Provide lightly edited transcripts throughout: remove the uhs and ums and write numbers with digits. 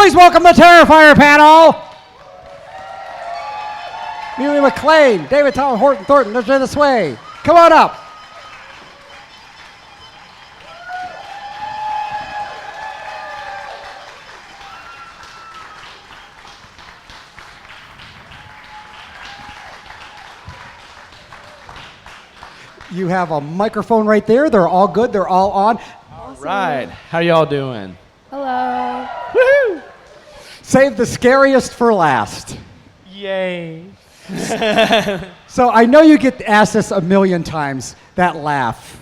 Please welcome the Terrifier panel. McLain, David, Tom, Horton, Thornton, let's do this way. Come on up. You have a microphone right there. They're all good. They're all on. All right. How y'all doing? Hello. Woohoo! Save the scariest for last. Yay. So I know you get asked this a million times, that laugh.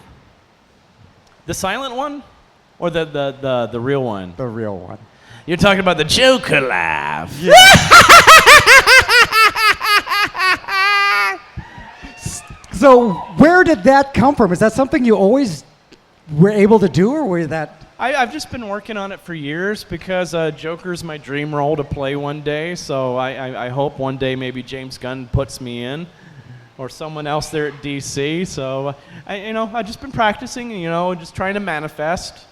The silent one? Or the real one? The real one. You're talking about the Joker laugh. Yeah. So where did that come from? Is that something you always were able to do, or were that? I've just been working on it for years because Joker's my dream role to play one day. So I hope one day maybe James Gunn puts me in, or someone else there at DC. So I've just been practicing, just trying to manifest.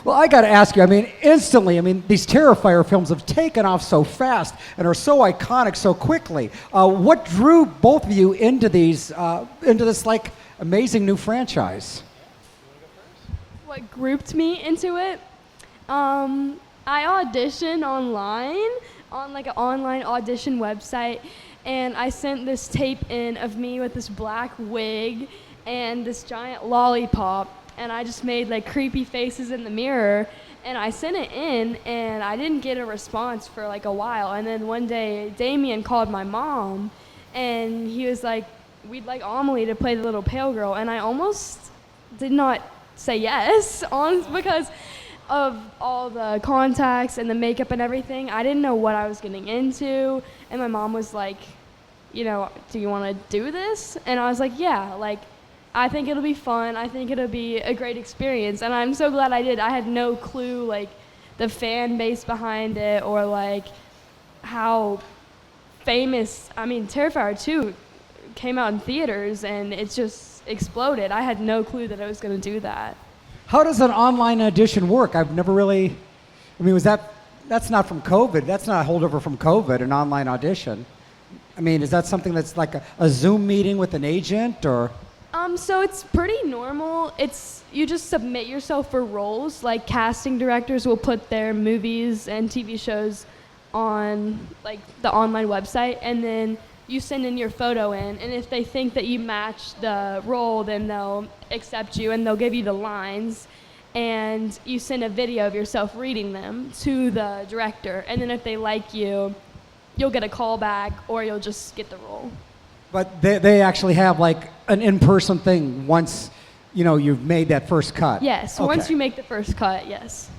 Well, I got to ask you. Instantly. These Terrifier films have taken off so fast and are so iconic so quickly. What drew both of you into this like amazing new franchise? What grouped me into it? I auditioned online on like an online audition website, and I sent this tape in of me with this black wig and this giant lollipop, and I just made like creepy faces in the mirror, and I sent it in, and I didn't get a response for like a while, and then one day Damien called my mom, and he was like, we'd like Amelie to play the little pale girl, and I almost did not say yes because of all the contacts and the makeup and everything. I didn't know what I was getting into, and my mom was like, do you want to do this? And I was like, yeah, like I think it'll be fun. I think it'll be a great experience, and I'm so glad I did. I had no clue like the fan base behind it, or like how famous. Terrifier 2 came out in theaters, and it's just exploded. I had no clue that I was going to do that. How does an online audition work? I've never really. That's not from COVID. That's not a holdover from COVID. An online audition. Is that something that's like a Zoom meeting with an agent, or? So it's pretty normal. You just submit yourself for roles. Like casting directors will put their movies and TV shows on like the online website, and then you send in your photo in, and if they think that you match the role, then they'll accept you, and they'll give you the lines, and you send a video of yourself reading them to the director, and then if they like you, you'll get a call back, or you'll just get the role. But they actually have like an in-person thing once, you've made that first cut. Yes, okay. Once you make the first cut, yes.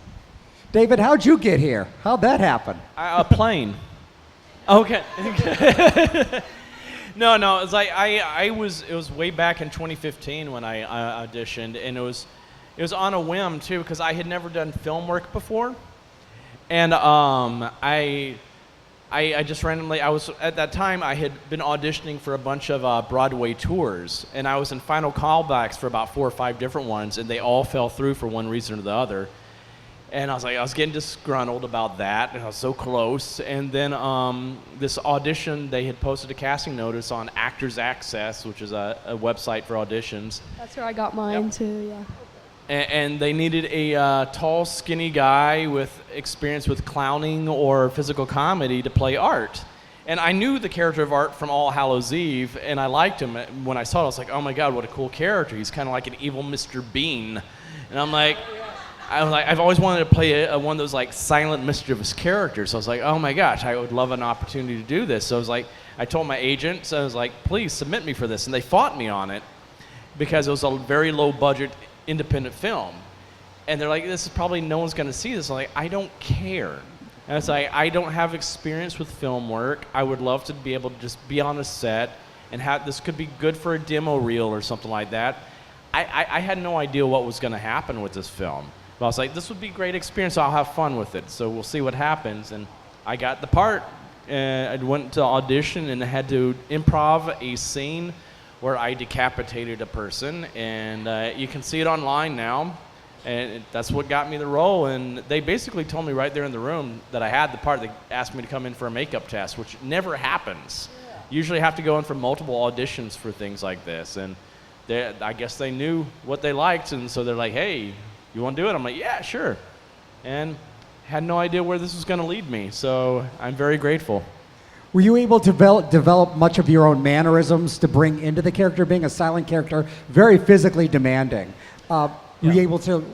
David, how'd you get here? How'd that happen? A plane. Okay. No, it's like it was way back in 2015 when I auditioned, and it was on a whim too, because I had never done film work before, and I just randomly, at that time I had been auditioning for a bunch of Broadway tours, and I was in final callbacks for about 4 or 5 different ones, and they all fell through for one reason or the other. And I was getting disgruntled about that, and I was so close. And then this audition, they had posted a casting notice on Actors Access, which is a website for auditions. That's where I got mine too, yeah. And they needed a tall, skinny guy with experience with clowning or physical comedy to play Art. And I knew the character of Art from All Hallows Eve, and I liked him. When I saw it, I was like, oh my God, what a cool character. He's kind of like an evil Mr. Bean. And I've always wanted to play one of those like silent, mischievous characters. So I was like, oh my gosh, I would love an opportunity to do this. So I told my agent, so I was like, please submit me for this. And they fought me on it because it was a very low budget independent film. And they're like, this is probably no one's going to see this. I'm like, I don't care. And it's like, I don't have experience with film work. I would love to be able to just be on a set and this could be good for a demo reel or something like that. I had no idea what was going to happen with this film. But I was like, this would be a great experience. I'll have fun with it. So we'll see what happens. And I got the part. I went to audition and had to improv a scene where I decapitated a person. And you can see it online now. And that's what got me the role. And they basically told me right there in the room that I had the part. They asked me to come in for a makeup test, which never happens. Usually have to go in for multiple auditions for things like this. And I guess they knew what they liked, and so they're like, hey, you want to do it? I'm like, yeah, sure. And had no idea where this was going to lead me, so I'm very grateful. Were you able to develop much of your own mannerisms to bring into the character, being a silent character, very physically demanding? Were you able to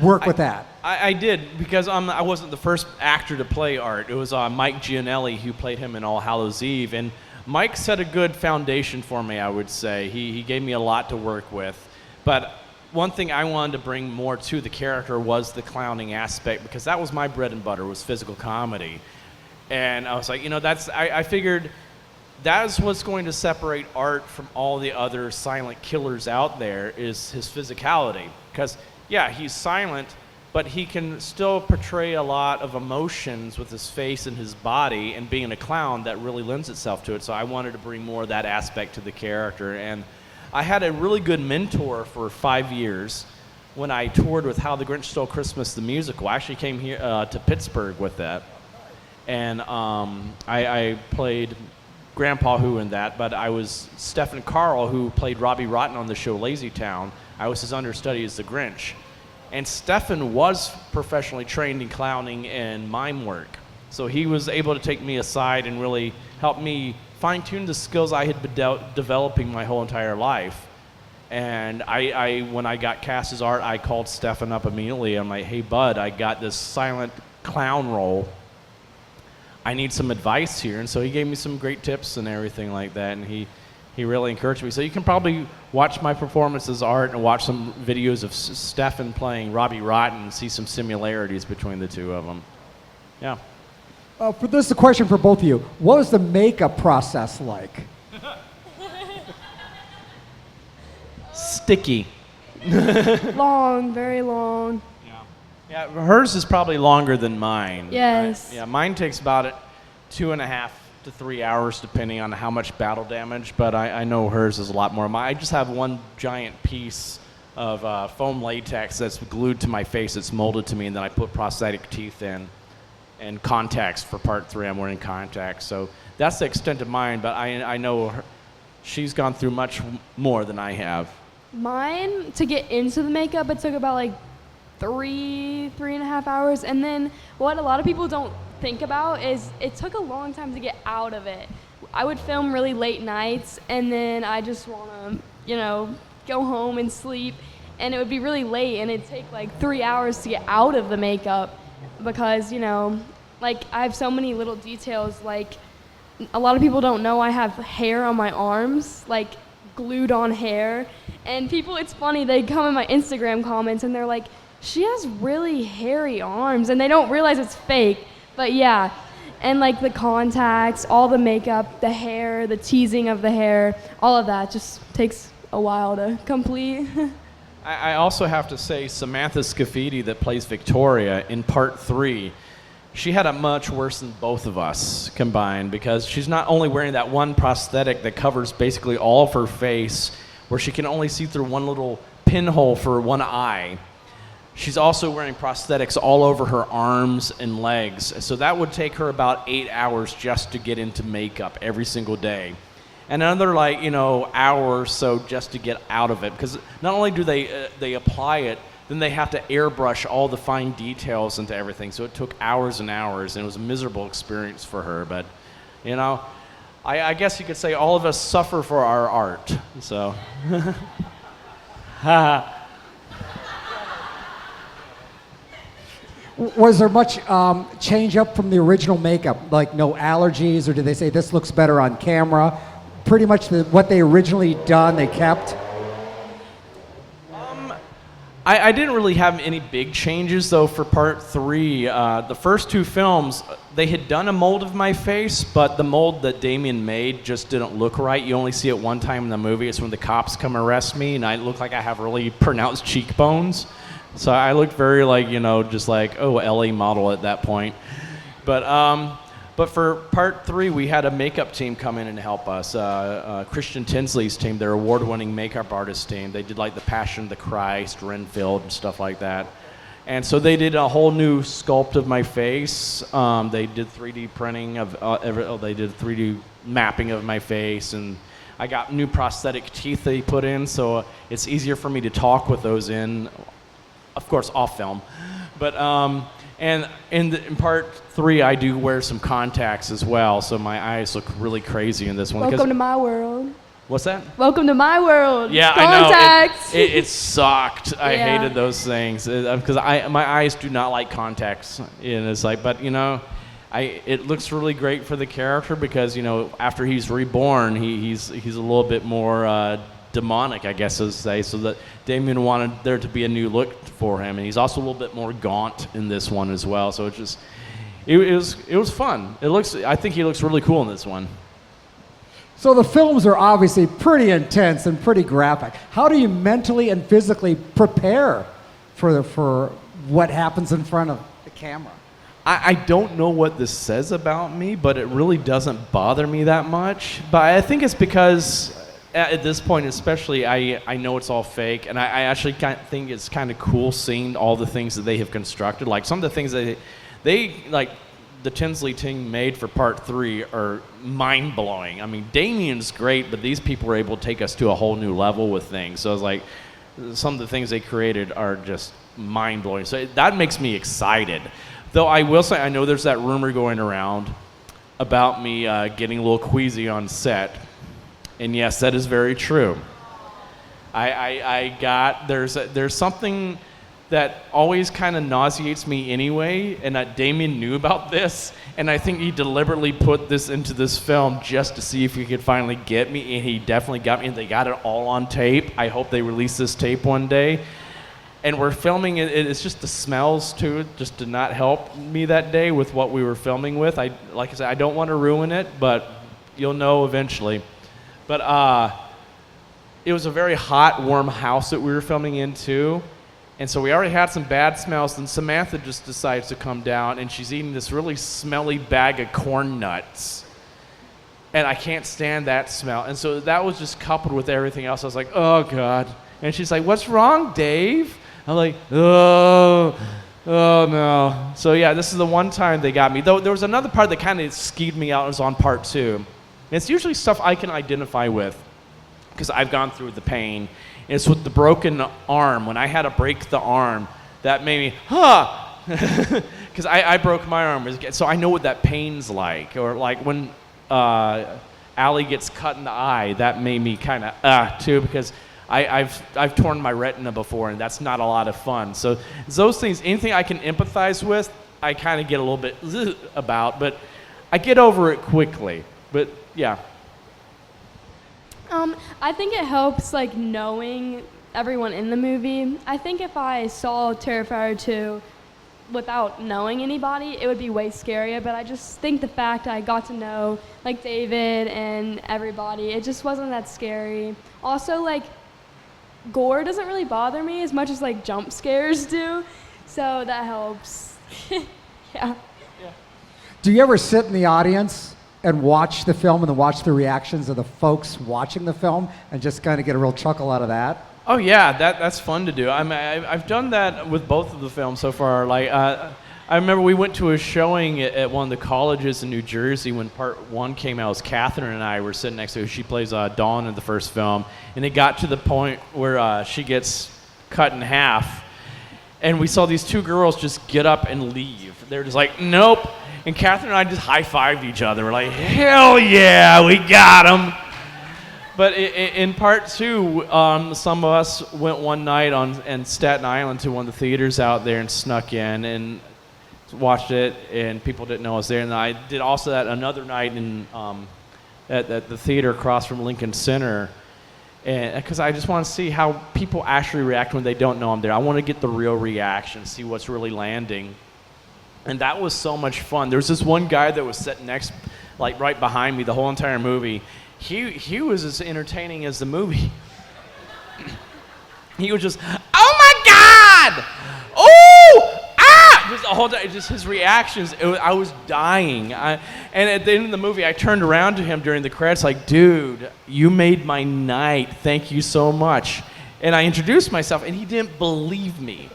work with that? I did, because I wasn't the first actor to play Art. It was Mike Gianelli who played him in All Hallows Eve, and Mike set a good foundation for me, I would say. He gave me a lot to work with. But one thing I wanted to bring more to the character was the clowning aspect, because that was my bread and butter, was physical comedy. And I was like, I figured that's what's going to separate Art from all the other silent killers out there, is his physicality. Because, yeah, he's silent, but he can still portray a lot of emotions with his face and his body, and being a clown, that really lends itself to it. So I wanted to bring more of that aspect to the character. And I had a really good mentor for 5 years when I toured with How the Grinch Stole Christmas, the musical. I actually came here to Pittsburgh with that. And I played Grandpa Who in that, but I was Stephen Carl, who played Robbie Rotten on the show Lazy Town. I was his understudy as the Grinch. And Stefan was professionally trained in clowning and mime work. So he was able to take me aside and really help me fine-tune the skills I had been developing my whole entire life. And when I got cast as Art, I called Stefan up immediately. I'm like, hey, bud, I got this silent clown role. I need some advice here. And so he gave me some great tips and everything like that. And he really encouraged me. So you can probably watch my performance as Art and watch some videos of Stefan playing Robbie Rotten and see some similarities between the two of them. Yeah. For this, a question for both of you. What was the makeup process like? Sticky. Long, very long. Yeah, hers is probably longer than mine. Yes. Yeah, mine takes about 2.5 to 3 hours, depending on how much battle damage, but I know hers is a lot more. I just have one giant piece of foam latex that's glued to my face. It's molded to me, and then I put prosthetic teeth in and contacts for part 3. I'm wearing contacts, so that's the extent of mine, but I know she's gone through much more than I have. Mine, to get into the makeup, it took about like 3.5 hours, and then what a lot of people don't think about is it took a long time to get out of it. I would film really late nights, and then I just want to, go home and sleep, and it would be really late, and it'd take like 3 hours to get out of the makeup because, like I have so many little details. Like a lot of people don't know I have hair on my arms, like glued on hair, and it's funny, they come in my Instagram comments and they're like, she has really hairy arms, and they don't realize it's fake. But yeah, and like the contacts, all the makeup, the hair, the teasing of the hair, all of that just takes a while to complete. I also have to say Samantha Scafidi, that plays Victoria in part 3, she had it much worse than both of us combined, because she's not only wearing that one prosthetic that covers basically all of her face, where she can only see through one little pinhole for one eye. She's also wearing prosthetics all over her arms and legs. So that would take her about 8 hours just to get into makeup every single day. And another hour or so just to get out of it. Because not only do they apply it, then they have to airbrush all the fine details into everything. So it took hours and hours, and it was a miserable experience for her. But, I guess you could say all of us suffer for our art. So, Was there much change up from the original makeup? Like no allergies, or did they say this looks better on camera? Pretty much what they originally done, they kept? I didn't really have any big changes, though, for part 3. The first 2 films, they had done a mold of my face, but the mold that Damien made just didn't look right. You only see it one time in the movie. It's when the cops come arrest me, and I look like I have really pronounced cheekbones. So I looked very just like, LA model at that point. But But for part 3, we had a makeup team come in and help us. Christian Tinsley's team, their award-winning makeup artist team. They did like the Passion of the Christ, Renfield, and stuff like that. And so they did a whole new sculpt of my face. They did 3D printing of, they did 3D mapping of my face, and I got new prosthetic teeth they put in, so it's easier for me to talk with those in, of course, off film. But and in part 3, I do wear some contacts as well, so my eyes look really crazy in this one. Welcome to my world. What's that? Welcome to my world. Yeah, Contacts. I know. It sucked. I Yeah. hated those things because my eyes do not like contacts. And it's like, but you know, it looks really great for the character because you know after he's reborn, he's a little bit more demonic, I guess to say. So that Damien wanted there to be a new look for him, and he's also a little bit more gaunt in this one as well. So it was fun. I think he looks really cool in this one. So the films are obviously pretty intense and pretty graphic. How do you mentally and physically prepare for what happens in front of the camera? I don't know what this says about me, but it really doesn't bother me that much. But I think it's because at this point especially, I know it's all fake, and I actually think it's kind of cool seeing all the things that they have constructed. Like some of the things they like the Tinsley team made for part 3 are mind-blowing. I mean, Damien's great, but these people were able to take us to a whole new level with things. So it's like some of the things they created are just mind-blowing. So that makes me excited. Though I will say, I know there's that rumor going around about me getting a little queasy on set. And yes, that is very true. There's something that always kind of nauseates me anyway, and Damien knew about this, and I think he deliberately put this into this film just to see if he could finally get me, and he definitely got me, and they got it all on tape. I hope they release this tape one day. And we're filming it. It's just the smells too, just did not help me that day with what we were filming with. Like I said, I don't want to ruin it, but you'll know eventually. But it was a very hot, warm house that we were filming in too. And so we already had some bad smells, and Samantha just decides to come down, and she's eating this really smelly bag of corn nuts. And I can't stand that smell. And so that was just coupled with everything else. I was like, oh, God. And she's like, what's wrong, Dave? I'm like, oh no. So yeah, this is the one time they got me. Though there was another part that kind of skeeved me out. It was on part 2. And it's usually stuff I can identify with because I've gone through the pain. And it's with the broken arm. When I had to break the arm, that made me, because I broke my arm. So I know what that pain's like. Or like when Allie gets cut in the eye, that made me kind of too, because I've torn my retina before, and that's not a lot of fun. So those things, anything I can empathize with, I kind of get a little bit about, but I get over it quickly. But yeah. I think it helps, like, knowing everyone in the movie. I think if I saw Terrifier 2 without knowing anybody, it would be way scarier, but I just think the fact I got to know, like, David and everybody, it just wasn't that scary. Also, like, gore doesn't really bother me as much as, like, jump scares do, so that helps. Yeah. Do you ever sit in the audience and watch the film and then watch the reactions of the folks watching the film and just kind of get a real chuckle out of that? Oh yeah, that's fun to do. I mean, I've done that with both of the films so far. Like, I remember we went to a showing at one of the colleges in New Jersey when part 1 came out. It was Catherine and I were sitting next to her. She plays Dawn in the first film, and it got to the point where she gets cut in half, and we saw these 2 girls just get up and leave. They're just like, nope. And Catherine and I just high-fived each other. We're like, hell yeah, we got them. But in part 2, some of us went one night in Staten Island to one of the theaters out there and snuck in and watched it, and people didn't know I was there. And I did also that another night at the theater across from Lincoln Center, because I just want to see how people actually react when they don't know I'm there. I want to get the real reaction, see what's really landing. And that was so much fun. There was this one guy that was sitting like right behind me the whole entire movie. He was as entertaining as the movie. He was just, oh my God! Oh! Ah! Just whole time, just his reactions, I was dying. And at the end of the movie, I turned around to him during the credits like, dude, you made my night. Thank you so much. And I introduced myself, and he didn't believe me.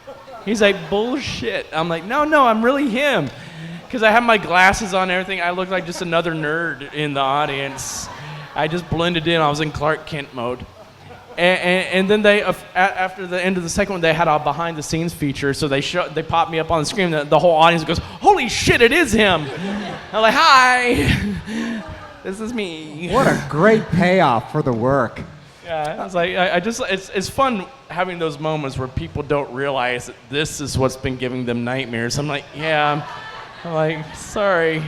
He's like, bullshit. I'm like, no, I'm really him. Because I have my glasses on and everything. I look like just another nerd in the audience. I just blended in. I was in Clark Kent mode. And then they, after the end of the second one, they had a behind-the-scenes feature. So they popped me up on the screen. The whole audience goes, "Holy shit, it is him!" I'm like, "Hi, this is me." What a great payoff for the work. Yeah, I was like, it's fun having those moments where people don't realize that this is what's been giving them nightmares. I'm like, yeah, I'm like, sorry.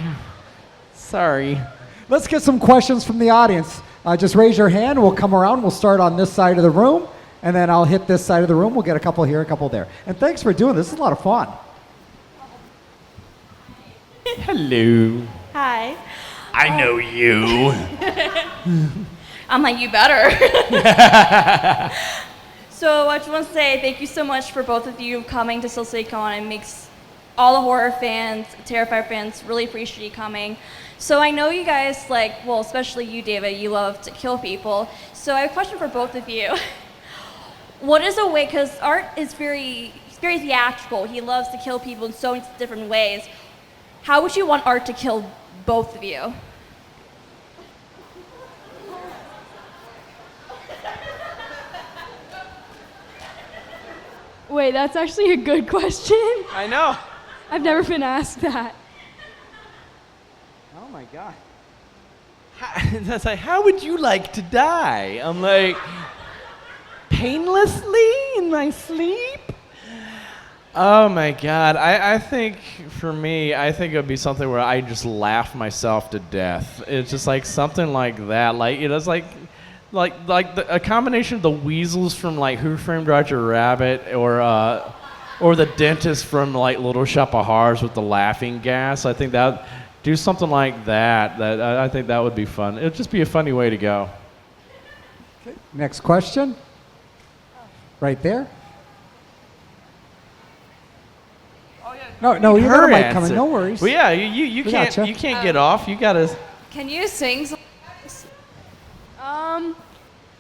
Let's get some questions from the audience. Just raise your hand. We'll come around. We'll start on this side of the room, and then I'll hit this side of the room. We'll get a couple here, a couple there. And thanks for doing this. This is a lot of fun. Hello. Hi. I know you. I'm like, you better. So I just want to say thank you so much for both of you coming to SilCityCon. It makes all the horror fans, Terrifier fans, really appreciate you coming. So I know you guys, especially you, David, you love to kill people. So I have a question for both of you. What is a way, because Art is very theatrical. He loves to kill people in so many different ways. How would you want Art to kill both of you? Wait, that's actually a good question. I know. I've never been asked that. Oh, my God. That's like, how would you like to die? I'm like, painlessly in my sleep? Oh my God. I think for me, it would be something where I just laugh myself to death. It's just like something like that. Like, it's like a combination of the weasels from like Who Framed Roger Rabbit or the dentist from like Little Shop of Horrors with the laughing gas. I think that do something like that. I think that would be fun. It would just be a funny way to go. Okay. Next question. Right there. Oh yeah. No, you got a mic answer. coming. No worries. Well, yeah, you can't gotcha. you can't get off. You gotta. Can you sing some?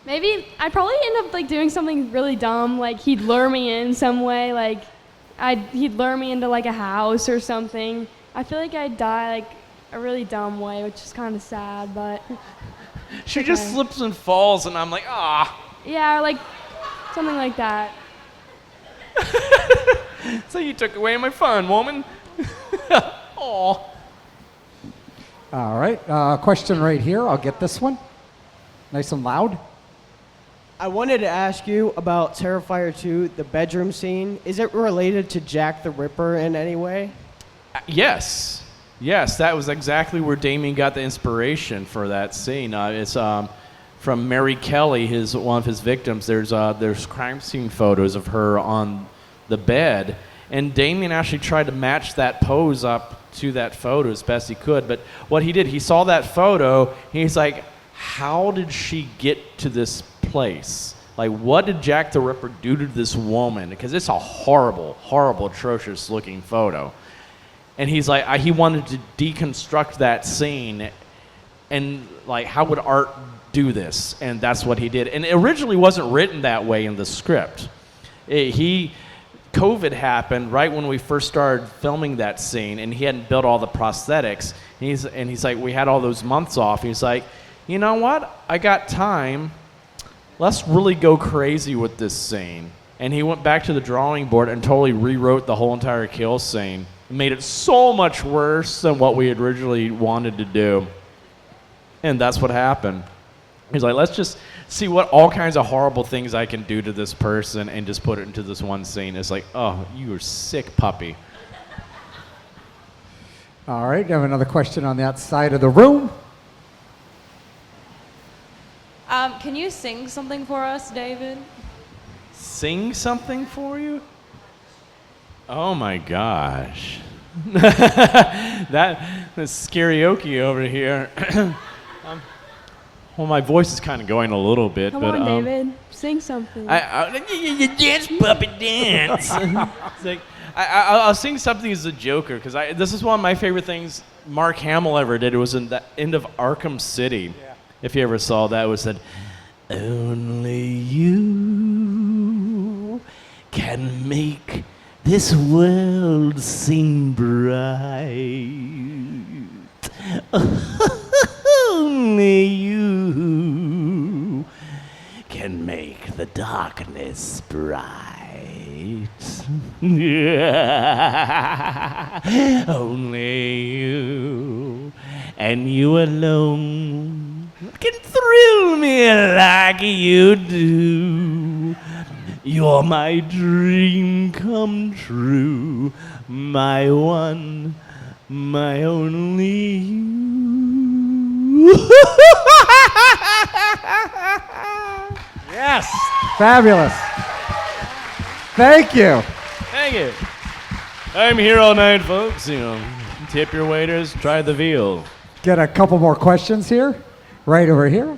Maybe I'd probably end up doing something really dumb. Like he'd lure me in some way. He'd lure me into a house or something. I feel like I'd die a really dumb way, which is kind of sad, but. She just slips and falls, and I'm like, ah. Yeah, something like that. So you took away my fun, woman. Aw. All right. Question right here. I'll get this one. Nice and loud. I wanted to ask you about Terrifier 2, the bedroom scene. Is it related to Jack the Ripper in any way? Yes, that was exactly where Damien got the inspiration for that scene. It's from Mary Kelly, one of his victims. There's crime scene photos of her on the bed, and Damien actually tried to match that pose up to that photo as best he could. But what he did, he saw that photo, and he's like, how did she get to this place? Like, what did Jack the Ripper do to this woman? Because it's a horrible, atrocious looking photo. And he's like, he wanted to deconstruct that scene and how would Art do this? And that's what he did. And it originally wasn't written that way in the script. COVID happened right when we first started filming that scene, and he hadn't built all the prosthetics. And he's like, we had all those months off. He's like, you know what? I got time. Let's really go crazy with this scene. And he went back to the drawing board and totally rewrote the whole entire kill scene. Made it so much worse than what we had originally wanted to do. And that's what happened. He's like, let's just see what all kinds of horrible things I can do to this person and just put it into this one scene. It's like, oh, you are sick puppy. All right. I have another question on that side of the room. Can you sing something for us, David? Sing something for you? Oh my gosh. That's karaoke over here. Well, my voice is kind of going a little bit. Come but, on, David. Sing something. You dance, puppy, dance. It's like, I was seeing something as a Joker because this is one of my favorite things Mark Hamill ever did. It was in the end of Arkham City. Yeah. If you ever saw that, it was said, "Only you can make this world seem bright. Only you can make the darkness bright. Only you and you alone can thrill me like you do. You're my dream come true, my one, my only you." Yes. Fabulous. Thank you. Thank you. I'm here all night, folks. Tip your waiters, try the veal. Get a couple more questions here. Right over here.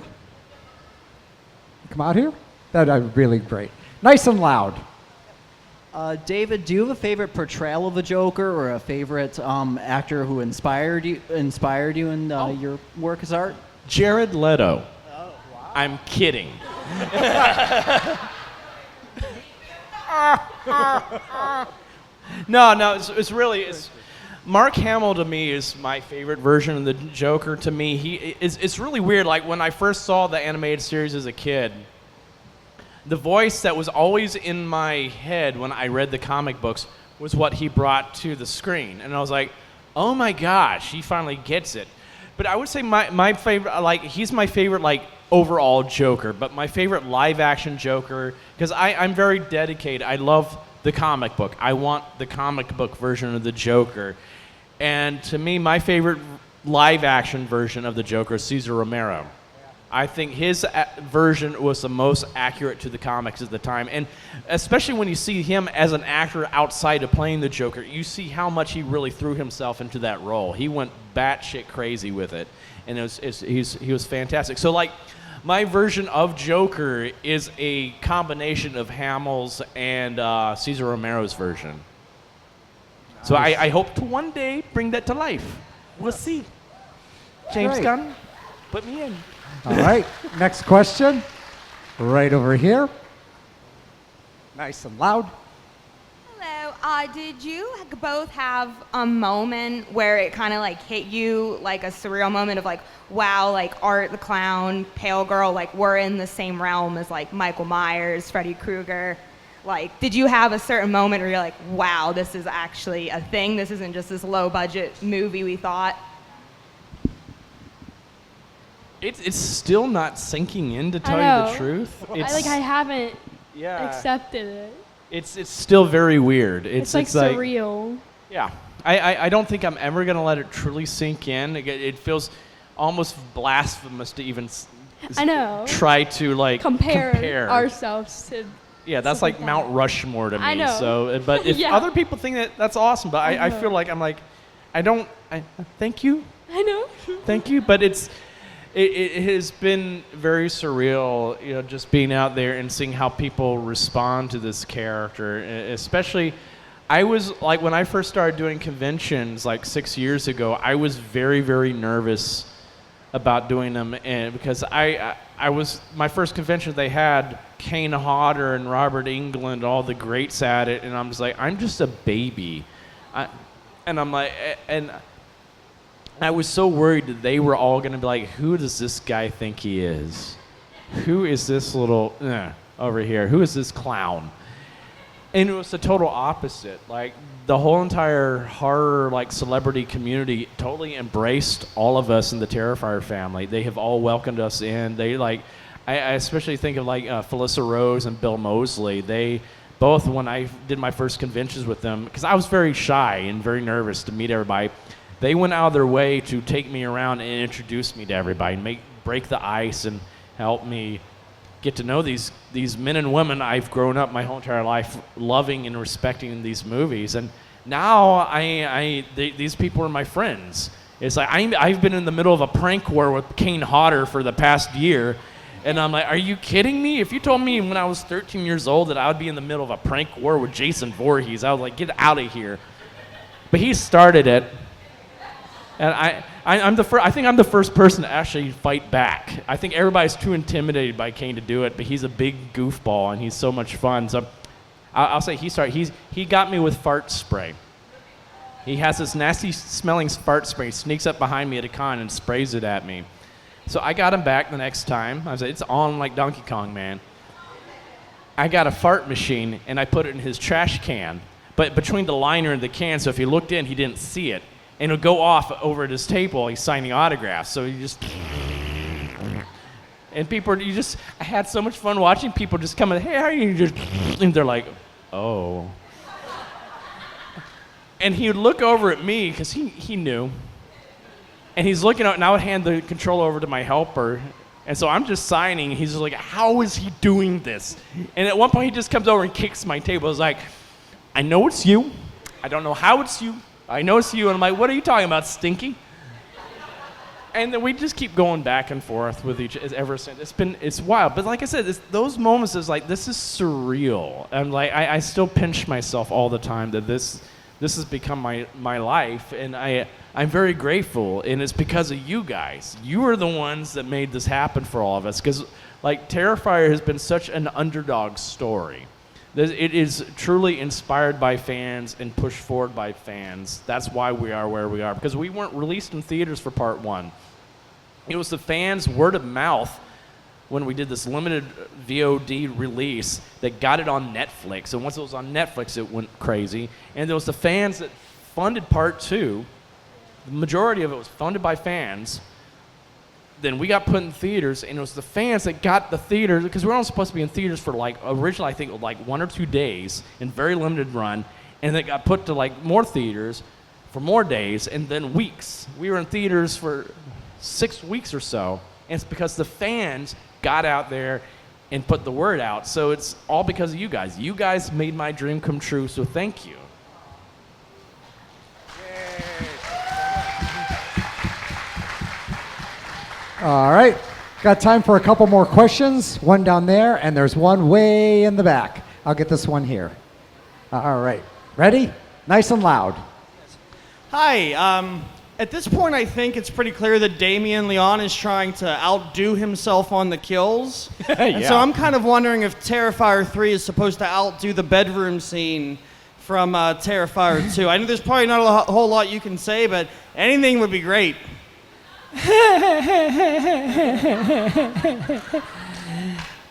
Come out here. That'd be really great. Nice and loud. David, do you have a favorite portrayal of the Joker or a favorite actor who inspired you in your work as art? Jared Leto. Oh, wow. I'm kidding. No, it's really Mark Hamill to me is my favorite version of the Joker. To me, it's really weird. Like when I first saw the animated series as a kid, the voice that was always in my head when I read the comic books was what he brought to the screen, and I was like, oh my gosh, he finally gets it. But I would say my favorite, like he's my favorite like overall Joker, but my favorite live action Joker, because I'm very dedicated. I love the comic book. I want the comic book version of the Joker. And to me, my favorite live action version of the Joker is Cesar Romero. I think his version was the most accurate to the comics at the time. And especially when you see him as an actor outside of playing the Joker, you see how much he really threw himself into that role. He went batshit crazy with it. And he was fantastic. So, like, my version of Joker is a combination of Hamill's and Cesar Romero's version. So I hope to one day bring that to life. We'll see. James Great. Gunn, put me in. All right. Next question. Right over here. Nice and loud. Hello. Did you both have a moment where it kind of like hit you like a surreal moment of like, wow, like Art the Clown, Pale Girl, like we're in the same realm as like Michael Myers, Freddy Krueger? Like, did you have a certain moment where you're like, wow, this is actually a thing? This isn't just this low budget movie we thought? It's still not sinking in, to tell you the truth. I haven't Yeah. accepted it. It's still very weird. It's like surreal. Yeah. I don't think I'm ever going to let it truly sink in. It feels almost blasphemous to even I know. try to like Compare ourselves to. Yeah, that's like Mount Rushmore to me. I know. So, but if Yeah. other people think that's awesome, but I feel like thank you. I know. Thank you, but it has been very surreal, just being out there and seeing how people respond to this character. Especially, I was like, when I first started doing conventions like 6 years ago, I was very, very nervous about doing them, and because I was, my first convention, they had Kane Hodder and Robert Englund, all the greats at it, and I'm just like, I'm just a baby, and I'm like, and I was so worried that they were all going to be like, who does this guy think he is? Who is this little over here? Who is this clown? And it was the total opposite. Like, the whole entire horror, like, celebrity community totally embraced all of us in the Terrifier family. They have all welcomed us in. They, like, I especially think of, like, Felissa Rose and Bill Moseley. They both, when I did my first conventions with them, because I was very shy and very nervous to meet everybody, they went out of their way to take me around and introduce me to everybody, and break the ice and help me get to know these men and women I've grown up my whole entire life loving and respecting these movies. And now these people are my friends. It's like I've been in the middle of a prank war with Kane Hodder for the past year, And I'm like, are you kidding me? If you told me when I was 13 years old that I would be in the middle of a prank war with Jason Voorhees, I was like, get out of here. But he started it. And I think I'm the first person to actually fight back. I think everybody's too intimidated by Kane to do it, but he's a big goofball and he's so much fun. So I'll say he got me with fart spray. He has this nasty smelling fart spray. He sneaks up behind me at a con and sprays it at me. So I got him back the next time. I was like, it's on like Donkey Kong, man. I got a fart machine and I put it in his trash can, but between the liner and the can, so if he looked in, he didn't see it. And it'll go off over at his table. He's signing autographs. So you just, and people, I had so much fun watching people just come in, hey, how are you? And they're like, oh. And he would look over at me, because he knew. And he's looking out, and I would hand the control over to my helper. And so I'm just signing. He's just like, how is he doing this? And at one point, he just comes over and kicks my table. He's like, I know it's you. I don't know how it's you. I know it's you. And I'm like, what are you talking about, Stinky? And then we just keep going back and forth with each ever since. It's wild. But like I said, those moments is like, this is surreal. And like, I still pinch myself all the time that this has become my life. And I'm very grateful. And it's because of you guys. You are the ones that made this happen for all of us. Because like Terrifier has been such an underdog story. It is truly inspired by fans and pushed forward by fans. That's why we are where we are, because we weren't released in theaters for part one. It was the fans' word of mouth when we did this limited VOD release that got it on Netflix. And once it was on Netflix, it went crazy. And there was the fans that funded part two. The majority of it was funded by fans. Then we got put in theaters, and it was the fans that got the theaters, because we were only supposed to be in theaters for like, originally I think like 1 or 2 days in very limited run, and it got put to like more theaters for more days, and then weeks. We were in theaters for 6 weeks or so, and it's because the fans got out there and put the word out. So it's all because of you guys. You guys made my dream come true, so thank you. All right. Got time for a couple more questions. One down there, and there's one way in the back. I'll get this one here. All right. Ready? Nice and loud. Hi. At this point, I think it's pretty clear that Damien Leon is trying to outdo himself on the kills. And so I'm kind of wondering if Terrifier 3 is supposed to outdo the bedroom scene from Terrifier 2. I know there's probably not a whole lot you can say, but anything would be great.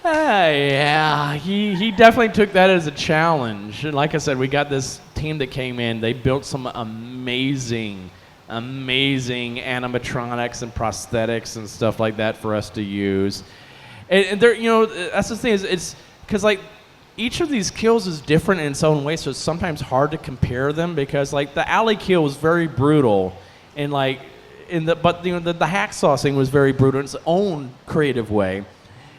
Yeah, he definitely took that as a challenge. And like I said, we got this team that came in. They built some amazing animatronics and prosthetics and stuff like that for us to use. And there, that's the thing, is it's because like each of these kills is different in its own way, so it's sometimes hard to compare them, because like the alley kill was very brutal, and like the hacksaw thing was very brutal in its own creative way.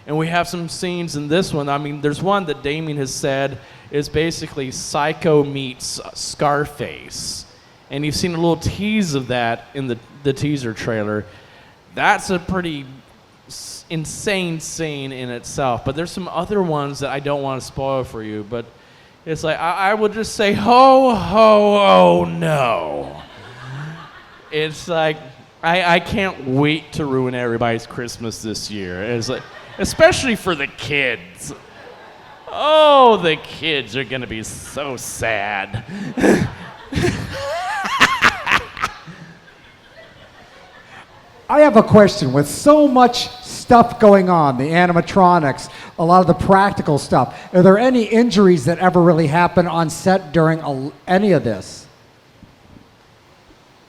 And we have some scenes in this one. I mean, there's one that Damien has said is basically Psycho meets Scarface. And you've seen a little tease of that in the teaser trailer. That's a pretty insane scene in itself. But there's some other ones that I don't want to spoil for you. But it's like, I would just say, ho, ho, oh, no. It's like, I can't wait to ruin everybody's Christmas this year. It's like, especially for the kids. Oh, the kids are going to be so sad. I have a question. With so much stuff going on, the animatronics, a lot of the practical stuff, are there any injuries that ever really happen on set during any of this?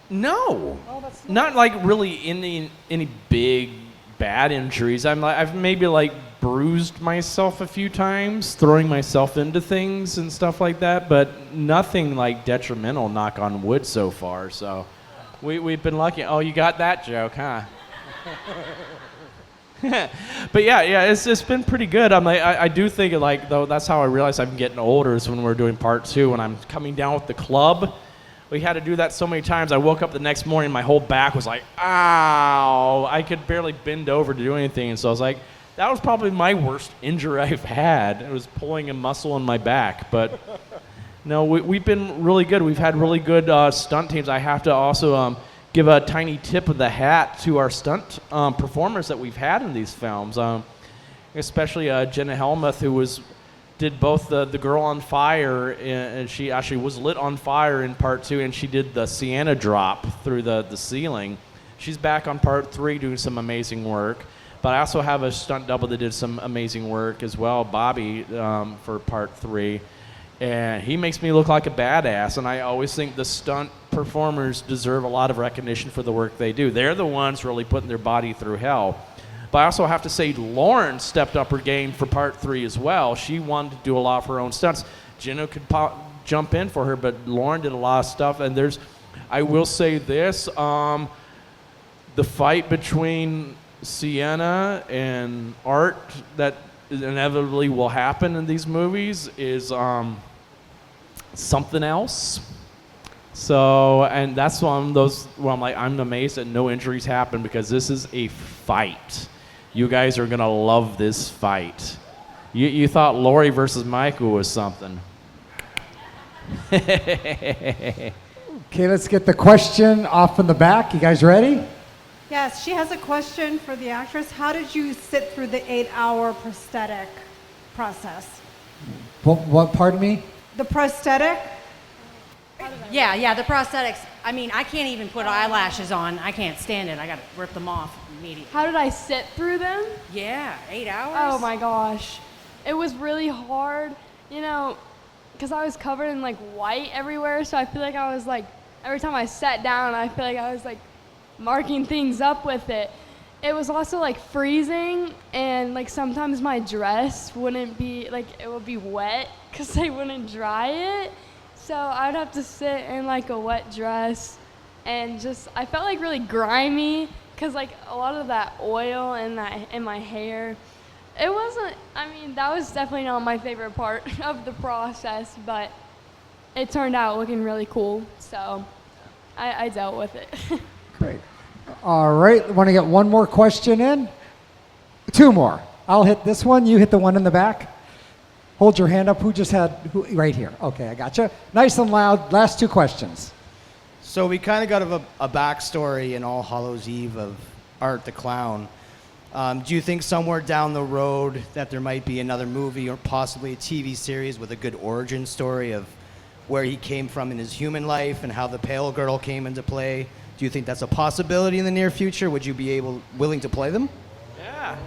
No. Not like really any big bad injuries. I've maybe like bruised myself a few times throwing myself into things and stuff like that, but nothing like detrimental, knock on wood, so far. So we've been lucky. Oh, you got that joke, huh? But yeah, it's been pretty good. I do think though that's how I realize I'm getting older, is when we're doing part 2, when I'm coming down with the club. We had to do that so many times. I woke up the next morning, my whole back was like, ow. I could barely bend over to do anything. And so I was like, that was probably my worst injury I've had. It was pulling a muscle in my back. But no, we've been really good. We've had really good stunt teams. I have to also give a tiny tip of the hat to our stunt performers that we've had in these films, especially Jenna Helmuth, who did both the Girl on Fire, and she actually was lit on fire in part 2, and she did the Sienna drop through the ceiling. She's back on part 3 doing some amazing work. But I also have a stunt double that did some amazing work as well, Bobby, for part 3. And he makes me look like a badass, and I always think the stunt performers deserve a lot of recognition for the work they do. They're the ones really putting their body through hell. But I also have to say Lauren stepped up her game for part 3 as well. She wanted to do a lot of her own stunts. Jenna could jump in for her, but Lauren did a lot of stuff. And I will say this, the fight between Sienna and Art that inevitably will happen in these movies is something else. So, and that's one of those where I'm like, I'm amazed that no injuries happen, because this is a fight. You guys are gonna love this fight. You thought Lori versus Michael was something. Okay, let's get the question off in the back. You guys ready? Yes, she has a question for the actress. How did you sit through the 8-hour prosthetic process? What, pardon me? The prosthetic? Yeah, the prosthetics. I mean, I can't even put eyelashes on. I can't stand it. I got to rip them off immediately. How did I sit through them? Yeah, 8 hours. Oh my gosh. It was really hard, because I was covered in like white everywhere, so I feel like I was like, every time I sat down, I feel like I was like marking things up with it. It was also like freezing, and like sometimes my dress wouldn't be, like it would be wet because they wouldn't dry it. So I'd have to sit in like a wet dress, and I felt like really grimy because like a lot of that oil in my hair. It wasn't, that was definitely not my favorite part of the process, but it turned out looking really cool, so I dealt with it. Great. All right, want to get one more question in? 2 more. I'll hit this one, you hit the one in the back. Hold your hand up. Who right here. Okay, I gotcha. Nice and loud. Last 2 questions. So we kind of got a backstory in All Hallows Eve of Art the Clown. Do you think somewhere down the road that there might be another movie or possibly a TV series with a good origin story of where he came from in his human life and how the Pale Girl came into play? Do you think that's a possibility in the near future? Would you be willing to play them? Yeah,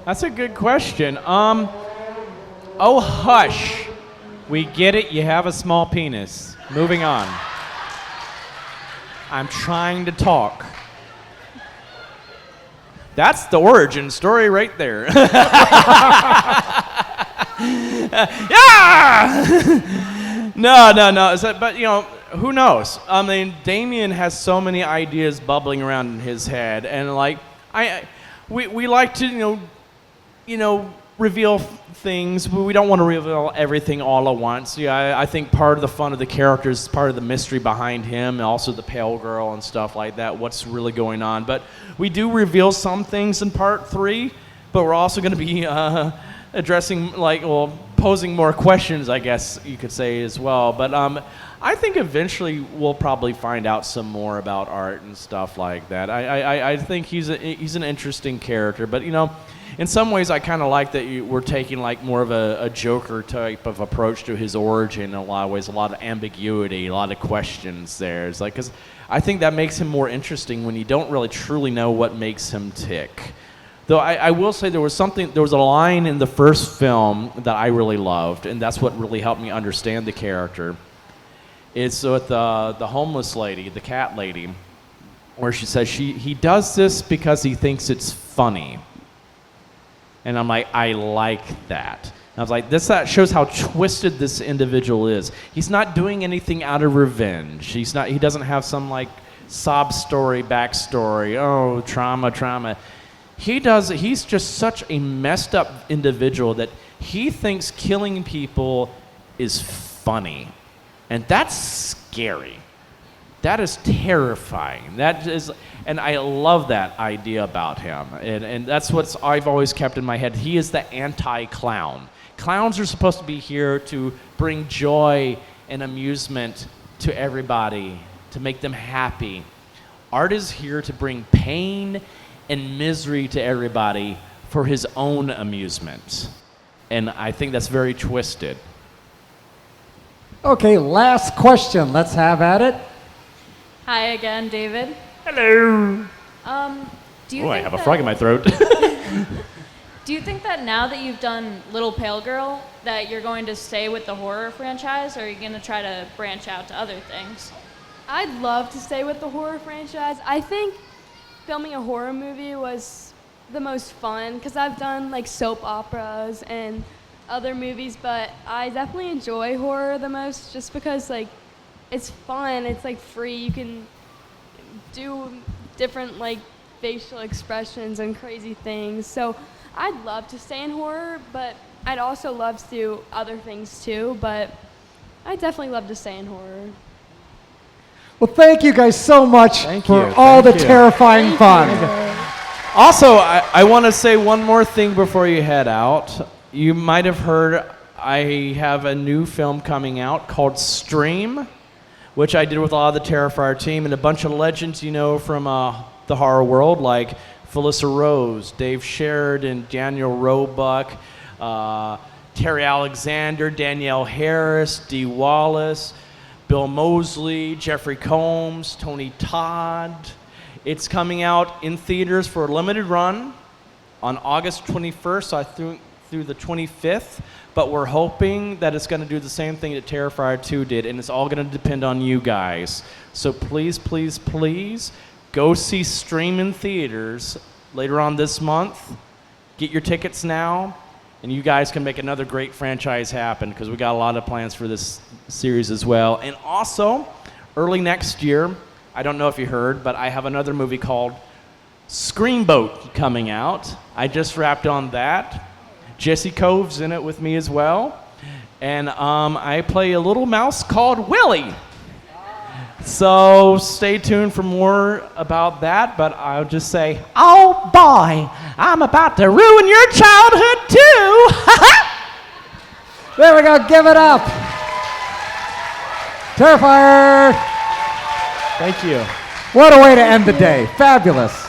that's a good question. Oh, hush. We get it. You have a small penis. Moving on. I'm trying to talk. That's the origin story right there. Yeah! No. But, who knows? Damien has so many ideas bubbling around in his head. And, like, we like to, reveal things, but we don't want to reveal everything all at once. Yeah, I think part of the fun of the characters is part of the mystery behind him, and also the Pale Girl and stuff like that, what's really going on. But we do reveal some things in part 3, but we're also going to be addressing, posing more questions, I guess you could say, as well. But I think eventually we'll probably find out some more about Art and stuff like that. I think he's an interesting character, but in some ways, I kind of like that we're taking more of a Joker type of approach to his origin in a lot of ways, a lot of ambiguity, a lot of questions there. It's because I think that makes him more interesting when you don't really truly know what makes him tick. Though I will say there was a line in the first film that I really loved, and that's what really helped me understand the character. It's with the homeless lady, the cat lady, where she says he does this because he thinks it's funny. And I'm like, I like that. And I was like, that shows how twisted this individual is. He's not doing anything out of revenge. He doesn't have some sob story, backstory, oh, trauma. He's just such a messed up individual that he thinks killing people is funny. And that's scary. that is terrifying. That is, and I love that idea about him. And that's what I've always kept in my head. He is the anti-clown. Clowns are supposed to be here to bring joy and amusement to everybody, to make them happy. Art is here to bring pain and misery to everybody for his own amusement. And I think that's very twisted. Okay, last question. Let's have at it. Hi again, David. Hello. Do you Oh, I think have a frog in my throat. Do you think that now that you've done Little Pale Girl, that you're going to stay with the horror franchise, or are you going to try to branch out to other things? I'd love to stay with the horror franchise. I think filming a horror movie was the most fun because I've done like soap operas and other movies, but I definitely enjoy horror the most just because like it's fun, it's like free, you can do different like facial expressions and crazy things. So I'd love to stay in horror, but I'd also love to do other things too, but I definitely love to stay in horror. Well, thank you guys so much for all the terrifying fun. Also, I want to say one more thing before you head out. You might have heard I have a new film coming out called Stream, which I did with a lot of the Terrifier team and a bunch of legends you know from the horror world, like Felissa Rose, Dave Sheridan, Daniel Roebuck, Terry Alexander, Danielle Harris, Dee Wallace, Bill Moseley, Jeffrey Combs, Tony Todd. It's coming out in theaters for a limited run on August 21st through the 25th, but we're hoping that it's going to do the same thing that Terrifier 2 did, and it's all going to depend on you guys. So please, please, please, go see Stream in theaters later on this month. Get your tickets now, and you guys can make another great franchise happen because we got a lot of plans for this series as well. And also, early next year, I don't know if you heard, but I have another movie called Screamboat coming out. I just wrapped on that. Jesse Cove's in it with me as well. And I play a little mouse called Willie. So stay tuned for more about that, but I'll just say, oh boy, I'm about to ruin your childhood too. There we go, give it up. Terrifier. Thank you. What a way to end the day. Fabulous.